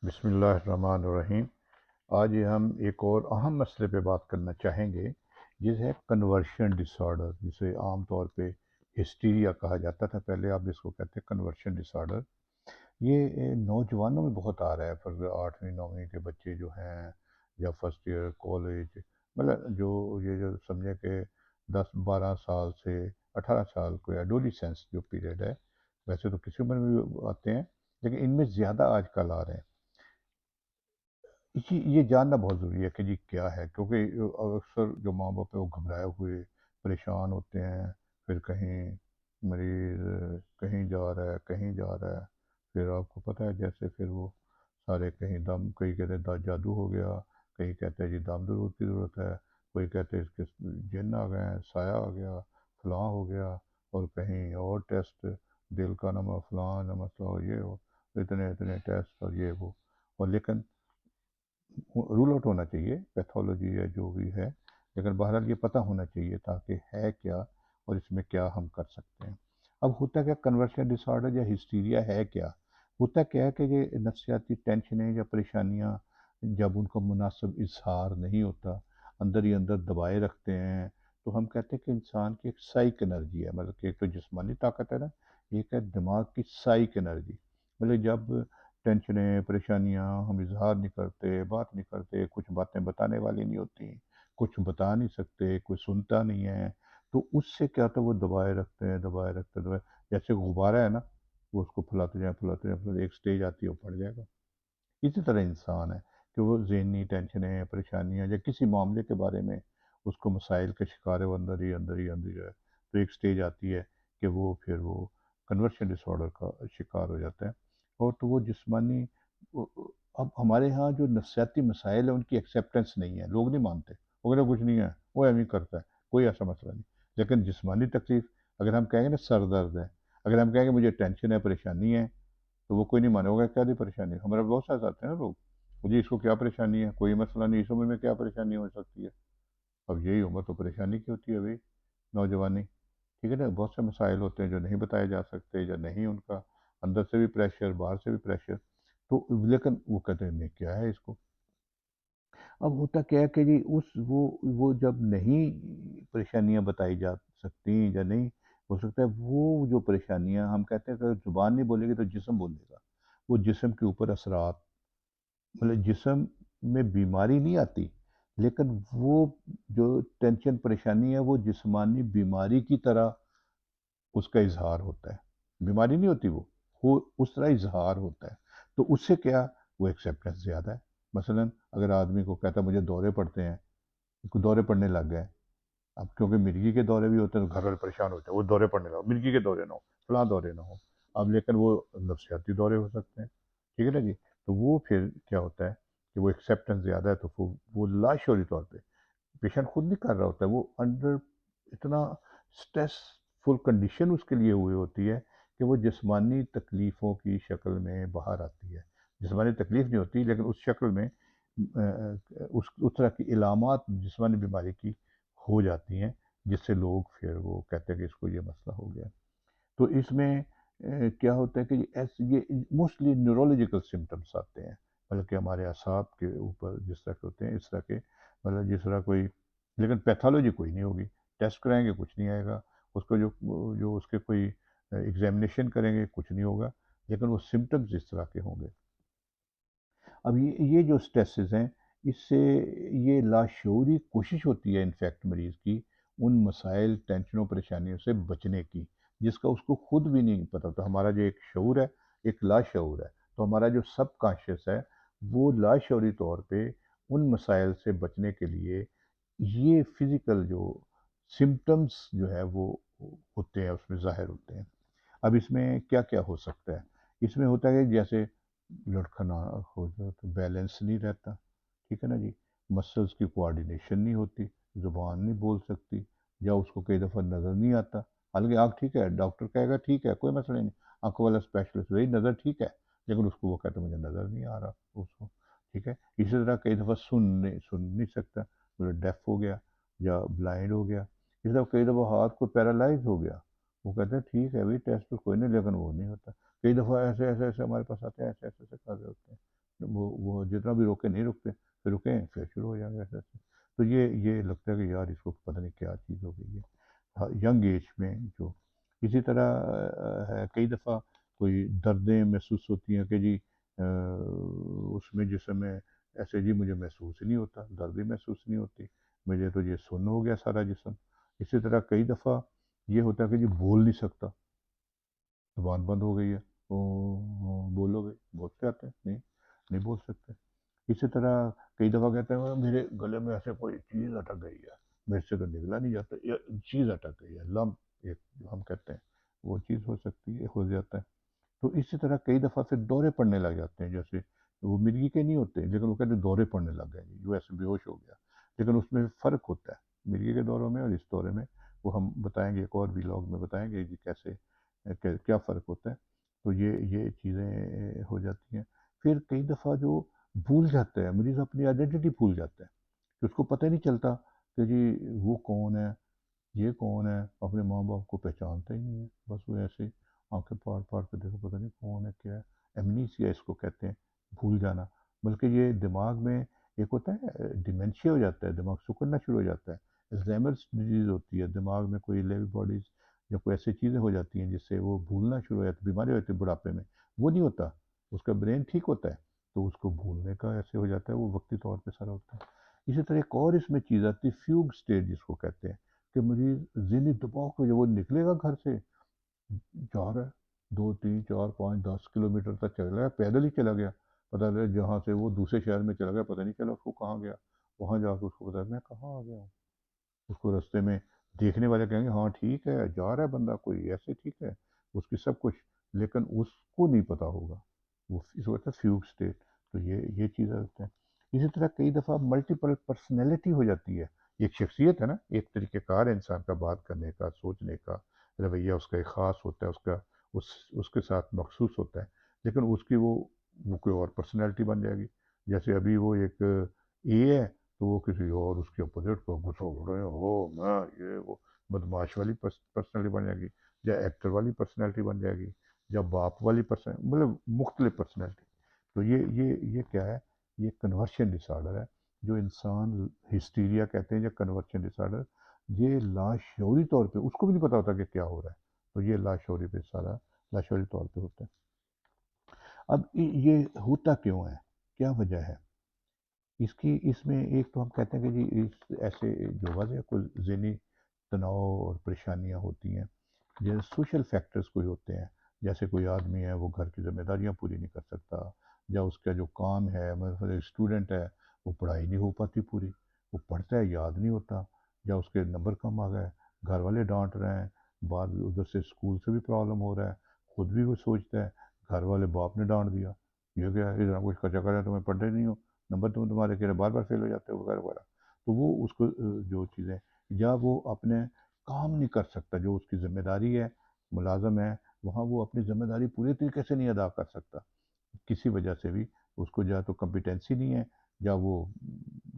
بسم اللہ الرحمن الرحیم۔ آج ہم ایک اور اہم مسئلے پہ بات کرنا چاہیں گے، جسے ہے کنورشن ڈس آرڈر، جسے عام طور پہ ہسٹیریا کہا جاتا تھا پہلے، اب اس کو کہتے ہیں کنورشن ڈس آرڈر۔ یہ نوجوانوں میں بہت آ رہا ہے، فرض 8ویں 9ویں کے بچے جو ہیں، یا فرسٹ ایئر کالج، مطلب جو سمجھے کہ 10 12 سال سے 18 سال کو ایڈولیسنس جو پیریڈ ہے، ویسے تو کسی عمر میں بھی آتے ہیں، لیکن ان میں زیادہ آج کل آ رہے ہیں۔ یہ جاننا بہت ضروری ہے کہ جی کیا ہے، کیونکہ اکثر جو ماں باپ ہے وہ گھبرائے ہوئے پریشان ہوتے ہیں، پھر کہیں مریض کہیں جا رہا ہے کہیں جا رہا ہے، پھر آپ کو پتہ ہے جیسے پھر وہ سارے کہیں دم، کوئی کہتے ہیں جادو ہو گیا، کہیں کہتے ہیں جی دم درود کی ضرورت ہے، کوئی کہتے ہیں اس کے جن آ گئے ہیں، سایہ آ گیا، فلاں ہو گیا، اور کہیں اور ٹیسٹ، دل کا نمبر فلاں نہ مسئلہ ہو، یہ ہو، اتنے اتنے ٹیسٹ اور یہ وہ، اور لیکن رول آؤٹ ہونا چاہیے پیتھولوجی یا جو بھی ہے، لیکن بہرحال یہ پتہ ہونا چاہیے تاکہ ہے کیا اور اس میں کیا ہم کر سکتے ہیں۔ اب ہوتا کیا کنورشن ڈس آرڈر یا ہسٹیریا ہے کیا؟ ہوتا کیا ہے کہ یہ نفسیاتی ٹینشنیں یا پریشانیاں جب ان کا مناسب اظہار نہیں ہوتا، اندر ہی اندر دبائے رکھتے ہیں، تو ہم کہتے ہیں کہ انسان کی ایک سائیک انرجی ہے، مطلب کہ ایک تو جسمانی طاقت ہے نا، ایک ہے دماغ کی سائیک انرجی۔ مطلب جب ٹینشنیں پریشانیاں ہم اظہار نہیں کرتے، بات نہیں کرتے، کچھ باتیں بتانے والی نہیں ہوتی، کچھ بتا نہیں سکتے، کوئی سنتا نہیں ہے، تو اس سے کیا ہوتا ہے وہ دبائے رکھتے ہیں، دبائے رکھتے ہیں، دبائے، جیسے غبارہ ہے نا، وہ اس کو پھیلاتے جائیں پھیلاتے جائیں پھیلاتے، ایک سٹیج آتی ہے وہ پڑ جائے گا۔ اسی طرح انسان ہے کہ وہ ذہنی ٹینشنیں پریشانیاں یا کسی معاملے کے بارے میں اس کو مسائل کا شکار ہے، وہ اندر ہی اندر ہی اندر ہی ہے، تو ایک سٹیج آتی ہے کہ وہ پھر وہ کنورشن ڈس آرڈر کا شکار ہو جاتا ہے۔ اور تو وہ جسمانی، اب ہمارے ہاں جو نفسیاتی مسائل ہیں ان کی ایکسیپٹنس نہیں ہے، لوگ نہیں مانتے، وہ کہتے ہیں کچھ نہیں ہے، وہ ایویں کرتا ہے، کوئی ایسا مسئلہ نہیں۔ لیکن جسمانی تکلیف، اگر ہم کہیں گے نا سر درد ہے، اگر ہم کہیں گے مجھے ٹینشن ہے پریشانی ہے، تو وہ کوئی نہیں مانے گا، کیا دی پریشانی ہے؟ ہمارے بہت ساتھ آتے ہیں نا لوگ، جی اس کو کیا پریشانی ہے، کوئی مسئلہ نہیں، اس عمر میں کیا پریشانی ہو سکتی ہے؟ اب یہی عمر تو پریشانی کی ہوتی ہے بھائی، نوجوانی، ٹھیک ہے نا، بہت سے مسائل ہوتے ہیں جو نہیں بتائے جا سکتے، یا نہیں ان کا اندر سے بھی پریشر باہر سے بھی پریشر، تو لیکن وہ کہتے ہیں نہیں کیا ہے اس کو۔ اب ہوتا کیا ہے کہ جی وہ جب نہیں پریشانیاں بتائی جا سکتی یا نہیں ہو سکتا ہے، وہ جو پریشانیاں ہم کہتے ہیں کہ زبان نہیں بولے گی تو جسم بولے گا، وہ جسم کے اوپر اثرات، مطلب جسم میں بیماری نہیں آتی، لیکن وہ جو ٹینشن پریشانی ہے وہ جسمانی بیماری کی طرح اس کا اظہار ہوتا ہے، بیماری نہیں ہوتی وہ اس طرح اظہار ہوتا ہے، تو اس سے کیا، وہ ایکسیپٹنس زیادہ ہے۔ مثلا اگر آدمی کو کہتا ہے مجھے دورے پڑتے ہیں، اس کو دورے پڑنے لگ گئے، اب کیونکہ مرگی کے دورے بھی ہوتے ہیں تو گھر والے پریشان ہوتے ہیں، وہ دورے پڑنے لگا، مرگی کے دورے نہ ہو، فلاں دورے نہ ہو، اب لیکن وہ نفسیاتی دورے ہو سکتے ہیں، ٹھیک ہے نا جی، تو وہ پھر کیا ہوتا ہے کہ وہ ایکسیپٹنس زیادہ ہے، تو وہ لاشعوری طور پہ پیشنٹ خود نہیں کر رہا ہوتا ہے، وہ انڈر اتنا اسٹریس فل کنڈیشن اس کے لیے ہوئی ہوتی ہے کہ وہ جسمانی تکلیفوں کی شکل میں باہر آتی ہے، جسمانی تکلیف نہیں ہوتی لیکن اس شکل میں اس طرح کی علامات جسمانی بیماری کی ہو جاتی ہیں، جس سے لوگ پھر وہ کہتے ہیں کہ اس کو یہ مسئلہ ہو گیا۔ تو اس میں کیا ہوتا ہے کہ یہ موسٹلی نیورولوجیکل سمٹمس آتے ہیں، بلکہ ہمارے اعصاب کے اوپر جس طرح کے ہوتے ہیں اس طرح کے، مطلب جس طرح کوئی، لیکن پیتھولوجی کوئی نہیں ہوگی، ٹیسٹ کرائیں گے کچھ نہیں آئے گا، اس کو جو اس کے کوئی ایگزامینیشن کریں گے کچھ نہیں ہوگا، لیکن وہ سمٹمز اس طرح کے ہوں گے۔ اب یہ جو سٹریسز ہیں، اس سے یہ لاشعوری کوشش ہوتی ہے انفیکٹ مریض کی ان مسائل ٹینشنوں پریشانیوں سے بچنے کی، جس کا اس کو خود بھی نہیں پتہ ہوتا۔ ہمارا جو ایک شعور ہے، ایک لاشعور ہے، تو ہمارا جو سب کانشیس ہے وہ لاشعوری طور پہ ان مسائل سے بچنے کے لیے یہ فزیکل جو سمٹمز جو ہے وہ ہوتے ہیں، اس میں ظاہر ہوتے ہیں۔ اب اس میں کیا کیا ہو سکتا ہے؟ اس میں ہوتا ہے کہ جیسے لڑکھنا ہو جائے تو بیلنس نہیں رہتا، ٹھیک ہے نا جی، مسلس کی کوآرڈینیشن نہیں ہوتی، زبان نہیں بول سکتی، یا اس کو کئی دفعہ نظر نہیں آتا، حالانکہ آنکھ ٹھیک ہے، ڈاکٹر کہے گا ٹھیک ہے کوئی مسئلہ نہیں، آنکھوں والا اسپیشلسٹ وہی نظر ٹھیک ہے، لیکن اس کو وہ کہتا ہے مجھے نظر نہیں آ رہا اس کو، ٹھیک ہے۔ اسی طرح کئی دفعہ سن نہیں سکتا، مجھے ڈیف ہو گیا یا بلائنڈ ہو گیا، اسی طرح کئی دفعہ ہاتھ کو پیرالائز ہو گیا، وہ کہتے ہیں ٹھیک ہے بھائی ٹیسٹ تو کوئی نہیں، لیکن وہ نہیں ہوتا۔ کئی دفعہ ایسے ایسے ایسے ہمارے پاس آتے ہیں، ایسے ایسے ایسے کر رہے ہوتے ہیں، وہ جتنا بھی روکے نہیں رکتے، پھر رکیں پھر شروع ہو جائیں گے ایسے ایسے۔ تو یہ لگتا ہے کہ یار اس کو پتہ نہیں کیا چیز ہو گئی ہے ینگ ایج میں جو۔ اسی طرح ہے کئی دفعہ کوئی دردیں محسوس ہوتی ہیں کہ جی اس میں جسم میں ایسے جی مجھے محسوس ہی نہیں ہوتا، درد ہی محسوس نہیں ہوتی، مجھے تو یہ سن ہو گیا سارا جسم۔ اسی طرح کئی دفعہ یہ ہوتا ہے کہ جی بول نہیں سکتا، زبان بند ہو گئی ہے، بولو گے بول کے آتے ہیں نہیں، نہیں بول سکتے۔ اسی طرح کئی دفعہ کہتے ہیں میرے گلے میں ایسے کوئی چیز اٹک گئی ہے، میرے سے تو نکلا نہیں جاتا، یہ چیز اٹک گئی ہے، لم ایک جو ہم کہتے ہیں وہ چیز ہو سکتی ہے، ہو جاتا ہے۔ تو اسی طرح کئی دفعہ پھر دورے پڑنے لگ جاتے ہیں، جیسے وہ مرغی کے نہیں ہوتے لیکن وہ کہتے ہیں دورے پڑنے لگ گئے جو ایسے بے ہوش ہو گیا، لیکن اس میں فرق ہوتا ہے مرغی کے دوروں میں اور اس دورے میں، وہ ہم بتائیں گے ایک اور ویلاگ میں بتائیں گے جی کیسے کیا فرق ہوتا ہے۔ تو یہ چیزیں ہو جاتی ہیں۔ پھر کئی دفعہ جو بھول جاتا ہے مریض، اپنی آئیڈینٹی بھول جاتا ہے کہ اس کو پتہ ہی نہیں چلتا کہ جی وہ کون ہے، یہ کون ہے، اپنے ماں باپ کو پہچانتا ہی نہیں ہے، بس وہ ایسے ہی آنکھیں پھاڑ پھاڑ کے دیکھو پتہ نہیں کون ہے کیا ہے۔ ایمنیسیا اس کو کہتے ہیں، بھول جانا۔ بلکہ یہ دماغ میں ایک ہوتا ہے ڈیمینشیا ہو جاتا ہے، دماغ سکڑنا شروع ہو جاتا ہے، الزائمرس ڈیزیز ہوتی ہے، دماغ میں کوئی لیوی باڈیز یا کوئی ایسی چیزیں ہو جاتی ہیں جس سے وہ بھولنا شروع ہو جاتا ہے، بیماری ہو جاتی ہے بڑھاپے میں۔ وہ نہیں ہوتا، اس کا برین ٹھیک ہوتا ہے، تو اس کو بھولنے کا ایسے ہو جاتا ہے، وہ وقتی طور پہ سارا ہوتا ہے۔ اسی طرح ایک اور اس میں چیز آتی ہے فیوگ اسٹیج جس کو کہتے ہیں، کہ مریض ذہنی دباؤ کو جب وہ نکلے گا گھر سے، جا رہا ہے 2 3 4 5 10 کلومیٹر تک چلا گیا، پیدل ہی چلا گیا، پتہ نہیں جہاں سے وہ دوسرے شہر میں چلا گیا پتہ نہیں چلا اس کو کہاں گیا، وہاں جا کے اس کو پتا میں کہاں آ گیا ہوں۔ اس کو رستے میں دیکھنے والے کہیں گے ہاں ٹھیک ہے جا رہا ہے بندہ کوئی ایسے ٹھیک ہے، اس کی سب کچھ، لیکن اس کو نہیں پتا ہوگا، وہ اس وقت فیوگ اسٹیٹ۔ تو یہ چیزیں ہوتے ہیں۔ اسی طرح کئی دفعہ ملٹیپل پرسنالٹی ہو جاتی ہے، ایک شخصیت ہے نا، ایک طریقہ کار ہے انسان کا بات کرنے کا، سوچنے کا، رویہ اس کا ایک خاص ہوتا ہے، اس اس کے ساتھ مخصوص ہوتا ہے، لیکن اس کی وہ کوئی اور پرسنالٹی بن جائے گی۔ جیسے ابھی وہ ایک اے ہے تو وہ کسی اور اس کے اپوزٹ کو غصہ ہو رہے ہو میں یہ وہ بدماش والی پرسنالٹی بن جائے گی، یا ایکٹر والی پرسنالٹی بن جائے گی، یا باپ والی پرسنالٹی، مطلب مختلف پرسنالٹی۔ تو یہ کیا ہے، یہ کنورشن ڈس آرڈر ہے، جو انسان ہسٹیریا کہتے ہیں یا کنورشن ڈس آرڈر، یہ لاشعوری طور پہ اس کو بھی نہیں پتا ہوتا کہ کیا ہو رہا ہے، تو یہ لاشعوری پہ سارا لاشعوری طور پہ ہوتا ہے۔ اب یہ ہوتا کیوں ہے، کیا وجہ ہے اس میں ایک تو ہم کہتے ہیں کہ جی اس ایسے جو وجہ کوئی ذہنی تناؤ اور پریشانیاں ہوتی ہیں، جیسے سوشل فیکٹرز کوئی ہوتے ہیں، جیسے کوئی آدمی ہے وہ گھر کی ذمہ داریاں پوری نہیں کر سکتا، یا اس کا جو کام ہے مثلا اسٹوڈنٹ ہے وہ پڑھائی نہیں ہو پاتی پوری، وہ پڑھتا ہے یاد نہیں ہوتا، یا اس کے نمبر کم آ گئے، گھر والے ڈانٹ رہے ہیں، بعد ادھر سے اسکول سے بھی پرابلم ہو رہا ہے، خود بھی وہ سوچتا ہے گھر والے باپ نے ڈانٹ دیا، یہ کیا ہے اتنا کچھ کا چکر ہے تمہیں پڑھتے نہیں ہو، نمبر تمہارے کہہ رہے بار بار فیل ہو جاتے ہو وغیرہ وغیرہ۔ تو وہ اس کو جو چیزیں، یا وہ اپنے کام نہیں کر سکتا، جو اس کی ذمہ داری ہے، ملازم ہے وہاں، وہ اپنی ذمہ داری پورے طریقے سے نہیں ادا کر سکتا، کسی وجہ سے بھی، اس کو یا تو کمپیٹنسی نہیں ہے، یا وہ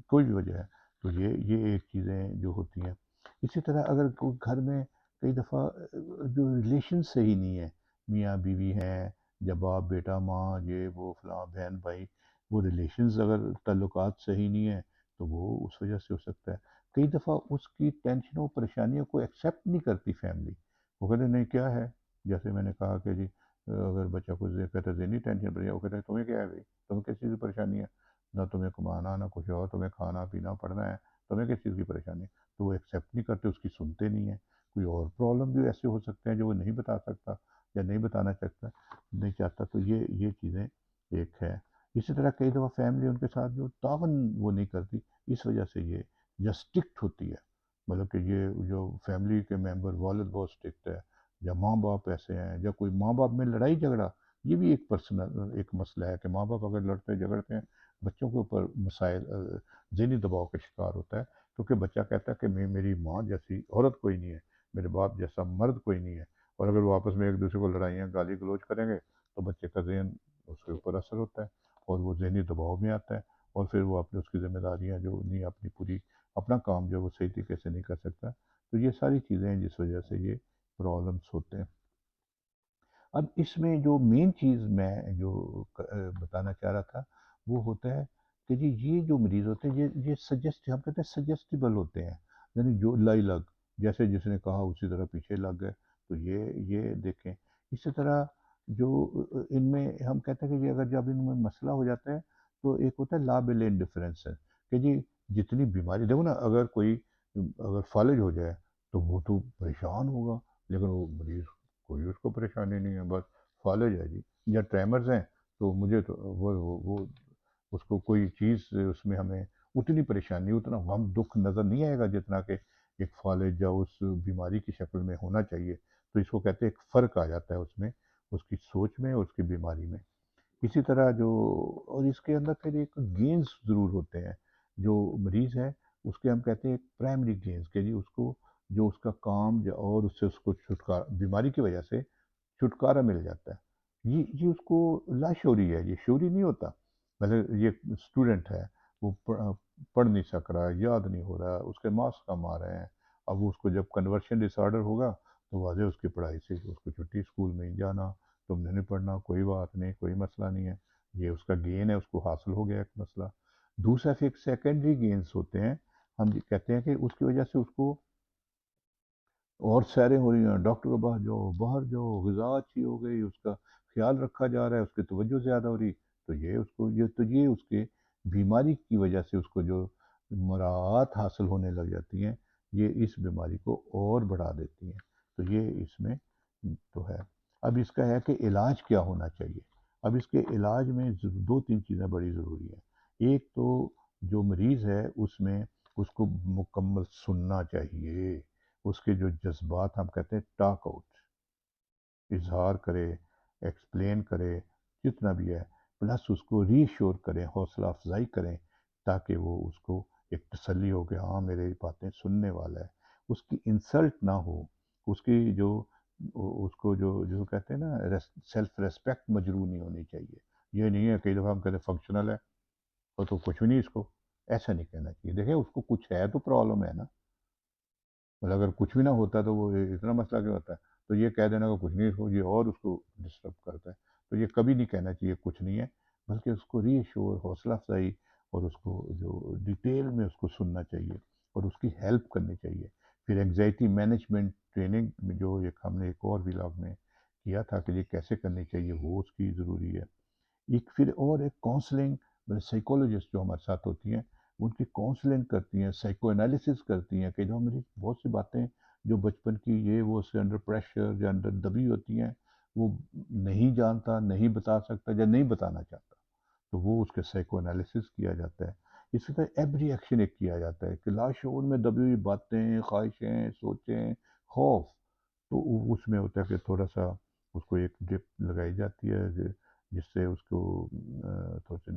کوئی بھی وجہ ہے، تو یہ ایک چیزیں جو ہوتی ہیں۔ اسی طرح اگر کوئی گھر میں کئی دفعہ جو ریلیشن صحیح نہیں ہے، میاں بیوی ہیں، یا باپ بیٹا ماں یہ وہ فلاں بہن بھائی، وہ ریلیشنز اگر تعلقات صحیح نہیں ہیں تو وہ اس وجہ سے ہو سکتا ہے۔ کئی دفعہ اس کی ٹینشنوں پریشانیوں کو ایکسیپٹ نہیں کرتی فیملی، وہ کہتے ہیں نہیں کیا ہے، جیسے میں نے کہا کہ جی اگر بچہ کچھ کہتا ہے ذہنی ٹینشن پر، وہ کہتا ہے تمہیں کیا ہے بھائی، تمہیں کس چیز کی پریشانی ہے، نہ تمہیں کمانا نہ کچھ اور، تمہیں کھانا پینا پڑھنا ہے، تمہیں کس چیز کی پریشانی ہے، تو وہ ایکسیپٹ نہیں کرتے، اس کی سنتے نہیں ہیں۔ کوئی اور پرابلم بھی ایسے ہو سکتے ہیں جو وہ نہیں بتا سکتا یا نہیں بتانا چاہتا، نہیں چاہتا، تو یہ چیزیں ایک ہے۔ اسی طرح کئی دفعہ فیملی ان کے ساتھ جو تعاون وہ نہیں کرتی، اس وجہ سے یہ یا اسٹرکٹ ہوتی ہے، مطلب کہ یہ جو فیملی کے ممبر والد بہت اسٹرکٹ ہے، یا ماں باپ ایسے ہیں، یا کوئی ماں باپ میں لڑائی جھگڑا، یہ بھی ایک پرسنل ایک مسئلہ ہے کہ ماں باپ اگر لڑتے جھگڑتے ہیں، بچوں کے اوپر مسائل ذہنی دباؤ کا شکار ہوتا ہے، کیونکہ بچہ کہتا ہے کہ میری ماں جیسی عورت کوئی نہیں ہے، میرے باپ جیسا مرد کوئی نہیں ہے، اور اگر وہ آپس میں ایک دوسرے کو لڑائیاں گالی گلوچ کریں گے تو بچے کا ذہن اس کے اوپر اثر ہوتا ہے، اور وہ ذہنی دباؤ میں آتا ہے، اور پھر وہ اپنے اس کی ذمہ داریاں جو نہیں اپنی پوری، اپنا کام جو وہ صحیح طریقے سے نہیں کر سکتا، تو یہ ساری چیزیں ہیں جس وجہ سے یہ پرابلمس ہوتے ہیں۔ اب اس میں جو مین چیز میں جو بتانا چاہ رہا تھا وہ ہوتا ہے کہ جی یہ جو مریض ہوتے ہیں یہ سجسٹ ہم کہتے ہیں سجسٹیبل ہوتے ہیں، یعنی جو لائی لگ، جیسے جس نے کہا اسی طرح پیچھے لگ گئے، تو یہ دیکھیں اسی طرح جو ان میں ہم کہتے ہیں کہ جی اگر جب ان میں مسئلہ ہو جاتا ہے تو ایک ہوتا ہے لابل انڈیفرنس ہے کہ جی جتنی بیماری دیکھو نا، اگر کوئی اگر فالج ہو جائے تو وہ تو پریشان ہوگا، لیکن وہ مریض کوئی اس کو پریشانی نہیں ہے، بس فالج ہے جی، یا ٹریمرز ہیں تو مجھے تو وہ اس کو کوئی چیز اس میں ہمیں اتنی پریشانی اتنا غم دکھ نظر نہیں آئے گا جتنا کہ ایک فالج یا اس بیماری کی شکل میں ہونا چاہیے، تو اس کو کہتے ہیں ایک فرق آ جاتا ہے اس میں، اس کی سوچ میں اور اس کی بیماری میں۔ اسی طرح جو اور اس کے اندر پھر ایک گینز ضرور ہوتے ہیں، جو مریض ہے اس کے ہم کہتے ہیں ایک پرائمری گینز کہ جی اس کو جو اس کا کام اور اس سے اس کو چھٹکارا بیماری کی وجہ سے چھٹکارا مل جاتا ہے، یہ اس کو لاشعوری ہے، یہ شعوری نہیں ہوتا، مطلب یہ اسٹوڈنٹ ہے، وہ پڑھ نہیں سک رہا، یاد نہیں ہو رہا، اس کے مارکس کم آ رہے ہیں، اب اس کو جب کنورشن ڈس آرڈر ہوگا تو واضح اس کی پڑھائی سے اس کو چھٹی، اسکول میں ہی جانا، تم نے نہیں پڑھنا، کوئی بات نہیں، کوئی مسئلہ نہیں ہے، یہ اس کا گین ہے، اس کو حاصل ہو گیا ایک مسئلہ۔ دوسرا پھر سیکنڈری گینز ہوتے ہیں، ہم یہ کہتے ہیں کہ اس کی وجہ سے اس کو اور سیریں ہو رہی ہیں، ڈاکٹر کے پاس جو باہر جو غذا اچھی ہو گئی، اس کا خیال رکھا جا رہا ہے، اس کی توجہ زیادہ ہو رہی، تو یہ اس کے بیماری کی وجہ سے اس کو جو مراعات حاصل ہونے لگ جاتی ہیں، یہ اس بیماری کو اور بڑھا دیتی ہیں، تو یہ اس میں تو ہے۔ اب اس کا ہے کہ علاج کیا ہونا چاہیے، اب اس کے علاج میں دو تین چیزیں بڑی ضروری ہیں، ایک تو جو مریض ہے اس میں اس کو مکمل سننا چاہیے، اس کے جو جذبات ہم کہتے ہیں ٹاک آؤٹ، اظہار کرے، ایکسپلین کرے، جتنا بھی ہے، پلس اس کو ری ایشور کریں، حوصلہ افزائی کریں، تاکہ وہ اس کو ایک تسلی ہو کہ ہاں میرے باتیں سننے والا ہے، اس کی انسلٹ نہ ہو، اس کی جو اس کو جو کہتے ہیں نا سیلف ریسپیکٹ مجروح نہیں ہونی چاہیے، یہ نہیں ہے کئی دفعہ ہم کہتے ہیں فنکشنل ہے اور تو کچھ بھی نہیں اس کو، ایسا نہیں کہنا چاہیے، دیکھیں اس کو کچھ ہے تو پرابلم ہے نا، مطلب اگر کچھ بھی نہ ہوتا تو وہ اتنا مسئلہ کیا ہوتا ہے، تو یہ کہہ دینا کہ کچھ نہیں ہو، یہ اور اس کو ڈسٹرب کرتا ہے، تو یہ کبھی نہیں کہنا چاہیے کچھ نہیں ہے، بلکہ اس کو ری ایشور، حوصلہ افزائی، اور اس کو جو ڈیٹیل میں اس کو سننا چاہیے اور اس کی ہیلپ کرنی چاہیے۔ پھر انگزائٹی مینجمنٹ ٹریننگ میں جو ایک ہم نے ایک اور ولاگ میں کیا تھا کہ یہ کیسے کرنی چاہیے، وہ اس کی ضروری ہے۔ ایک پھر اور ایک کاؤنسلنگ، مطلب سائیکولوجسٹ جو ہمارے ساتھ ہوتی ہیں، ان کی کاؤنسلنگ کرتی ہیں، سائیکو انالیسس کرتی ہیں کہ جو میری بہت سی باتیں جو بچپن کی یہ وہ سے انڈر پریشر یا انڈر دبی ہوتی ہیں، وہ نہیں جانتا، نہیں بتا سکتا یا نہیں بتانا چاہتا، تو وہ اس کے سائیکو انالیسس کیا جاتا ہے۔ اسی طرح ایوری ایکشن ایک کیا جاتا ہے کہ لاشعور میں دبی ہوئی باتیں، خواہشیں، سوچیں، خوف، تو اس میں ہوتا ہے کہ تھوڑا سا اس کو ایک ڈپ لگائی جاتی ہے جس سے اس کو تھوڑا سا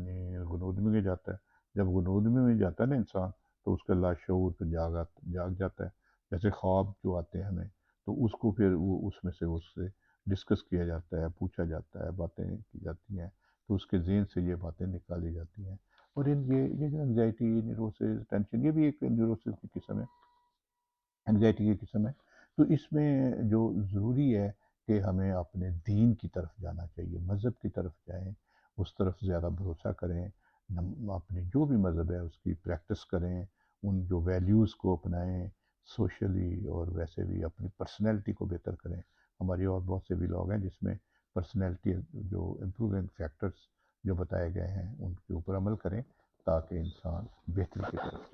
غنود میں جاتا ہے، جب غنود میں جاتا ہے نا انسان، تو اس کا لاشعور پھر جاگ جاتا ہے، جیسے خواب جو آتے ہیں ہمیں، تو اس کو پھر وہ اس میں سے ڈسکس کیا جاتا ہے، پوچھا جاتا ہے، باتیں کی جاتی ہیں، تو اس کے ذہن سے یہ باتیں نکالی جاتی ہیں، اور یہ جو انگزائٹی، نیوروسز، ٹینشن، یہ بھی ایک نیوروسز کی قسم ہے، انگزائٹی کی قسم ہے، تو اس میں جو ضروری ہے کہ ہمیں اپنے دین کی طرف جانا چاہیے، مذہب کی طرف جائیں، اس طرف زیادہ بھروسہ کریں، اپنی جو بھی مذہب ہے اس کی پریکٹس کریں، ان جو ویلیوز کو اپنائیں، سوشلی اور ویسے بھی اپنی پرسنالٹی کو بہتر کریں۔ ہماری اور بہت سے بھی لوگ ہیں جس میں پرسنالٹی جو امپروونگ فیکٹرز جو بتائے گئے ہیں ان کے اوپر عمل کریں تاکہ انسان بہتری کی طرف